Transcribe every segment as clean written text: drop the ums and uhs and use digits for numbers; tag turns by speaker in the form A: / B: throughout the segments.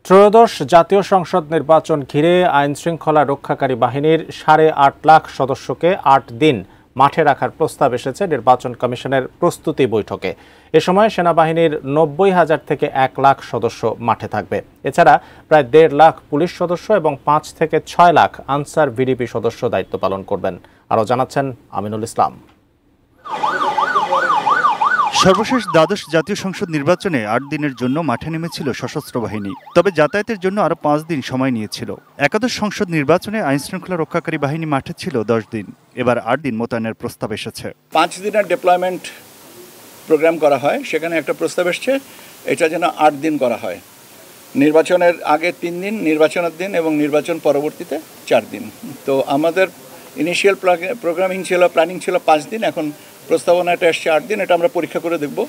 A: ত্রয়োদশ জাতীয় সংসদ নির্বাচন ঘিরে আইনশৃঙ্খলা রক্ষাকারী বাহিনীর 8.5 লাখ সদস্যকে 8 দিন মাঠে রাখার প্রস্তাব এসেছে নির্বাচন কমিশনের প্রস্তুতি বৈঠকে। এ সময় সেনাবাহিনীর 90,000 থেকে 1 লাখ সদস্য মাঠে থাকবে। এছাড়া প্রায় 1.5 লাখ পুলিশ সদস্য এবং 5 থেকে 6 লাখ আনসার ভিডিপি সদস্য দায়িত্ব পালন করবেন। আরও জানাচ্ছেন আমিনুল ইসলাম।
B: সর্বশেষ দ্বাদশ জাতীয় সংসদ নির্বাচনে 8 দিনের জন্য মাঠে নেমেছিল সশস্ত্র বাহিনী, তবে যাতায়াতের জন্য আরও 5 দিন সময় নিয়েছিল। একাদশ সংসদ নির্বাচনে আইনশৃঙ্খলা রক্ষাকারী বাহিনী মাঠে ছিল 10 দিন, এবার 8 দিন মোতায়েনের প্রস্তাব এসেছে।
C: 5 দিনের ডিপ্লয়মেন্ট প্রোগ্রাম করা হয়, সেখানে একটা প্রস্তাব এসছে এটা যেন 8 দিন করা হয়। নির্বাচনের আগে 3 দিন, নির্বাচনের দিন এবং নির্বাচন পরবর্তীতে 4 দিন। তো আমাদের ইনিশিয়াল প্ল্যানিং ছিল 5 দিন, এখন প্রস্তাবনাটা এসছে 8 দিন। এটা আমরা পরীক্ষা করে দেখব।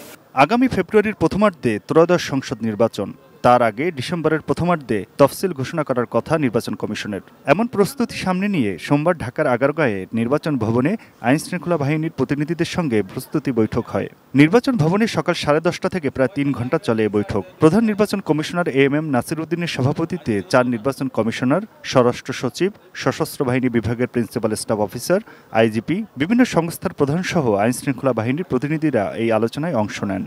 B: আগামী ফেব্রুয়ারির প্রথমার্ধে ত্রয়োদশ সংসদ নির্বাচন, তার আগে ডিসেম্বরের প্রথমার্ধে তফসিল ঘোষণা করার কথা নির্বাচন কমিশনের। এমন প্রস্তুতি সামনে নিয়ে সোমবার ঢাকার আগারগাঁয়ে নির্বাচন ভবনে আইনশৃঙ্খলা বাহিনীর প্রতিনিধিদের সঙ্গে প্রস্তুতি বৈঠক হয়। নির্বাচন ভবনে সকাল 10:30 থেকে প্রায় 3 ঘণ্টা চলে এ বৈঠক। প্রধান নির্বাচন কমিশনার এএমএম নাসির উদ্দিনের সভাপতিত্বে 4 নির্বাচন কমিশনার, স্বরাষ্ট্র সচিব, সশস্ত্র বাহিনী বিভাগের প্রিন্সিপাল স্টাফ অফিসার, আইজিপি, বিভিন্ন সংস্থার প্রধানসহ আইনশৃঙ্খলা বাহিনীর প্রতিনিধিরা এই আলোচনায় অংশ নেন।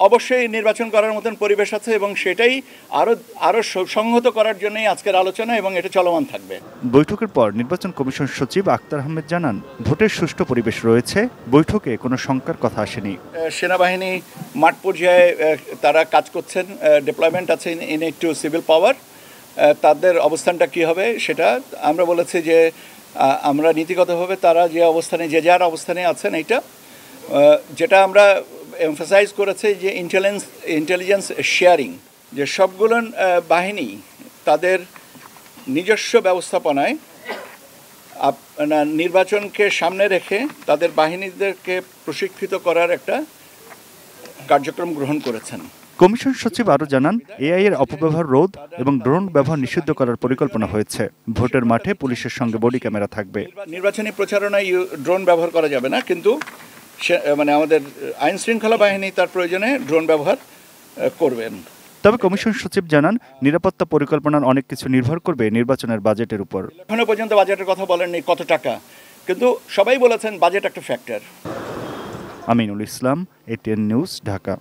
C: অবশ্যই নির্বাচন করার মতন পরিবেশ আছে এবং সেটাই আরো সংহত করার জন্যই আজকের আলোচনা এবং এটা চলমান থাকবে।
B: বৈঠকের পর নির্বাচন কমিশন সচিব আক্তার আহমেদ জানান, ভোটের সুষ্ঠু পরিবেশ রয়েছে, বৈঠকে কোনো শঙ্কার কথা আসেনি।
C: সেনাবাহিনী মাঠ পর্যায়ে তারা কাজ করছেন, ডিপ্লয়মেন্ট আছে ইন একটু সিভিল পাওয়ার। তাদের অবস্থানটা কি হবে সেটা আমরা বলেছি যে আমরা নীতিগতভাবে তারা যে অবস্থানে যে যার অবস্থানে আছেন, এইটা যেটা আমরা এমফাসাইজ করেছে যে ইন্টেলিজেন্স শেয়ারিং, যে সবগুলো বাহিনী তাদের নিজস্ব ব্যবস্থাপনায় নির্বাচনকে সামনে রেখে তাদের বাহিনীদেরকে প্রশিক্ষিত করার একটা কার্যক্রম গ্রহণ করেছেন।
B: কমিশন সচিব আরও জানান, এআই এর অপব্যবহার রোধ এবং ড্রোন ব্যবহার নিষিদ্ধ করার পরিকল্পনা হয়েছে। ভোটের মাঠে পুলিশের সঙ্গে বডি ক্যামেরা থাকবে।
C: নির্বাচনী প্রচারণায় ড্রোন ব্যবহার করা যাবে না, কিন্তু আমাদের আইন শৃঙ্খলা বাহিনী তার প্রয়োজনে ড্রোন ব্যবহার করবেন।
B: তবে কমিশন সচিব জানান, নিরাপত্তা পরিকল্পনার অনেক কিছু নির্ভর করবে নির্বাচনের বাজেটের উপর।
C: এখনো পর্যন্ত বাজেটের কথা বলেননি কত টাকা, কিন্তু সবাই বলেছেন বাজেট একটা factor.
B: Aminul Islam, ATN news, Dhaka.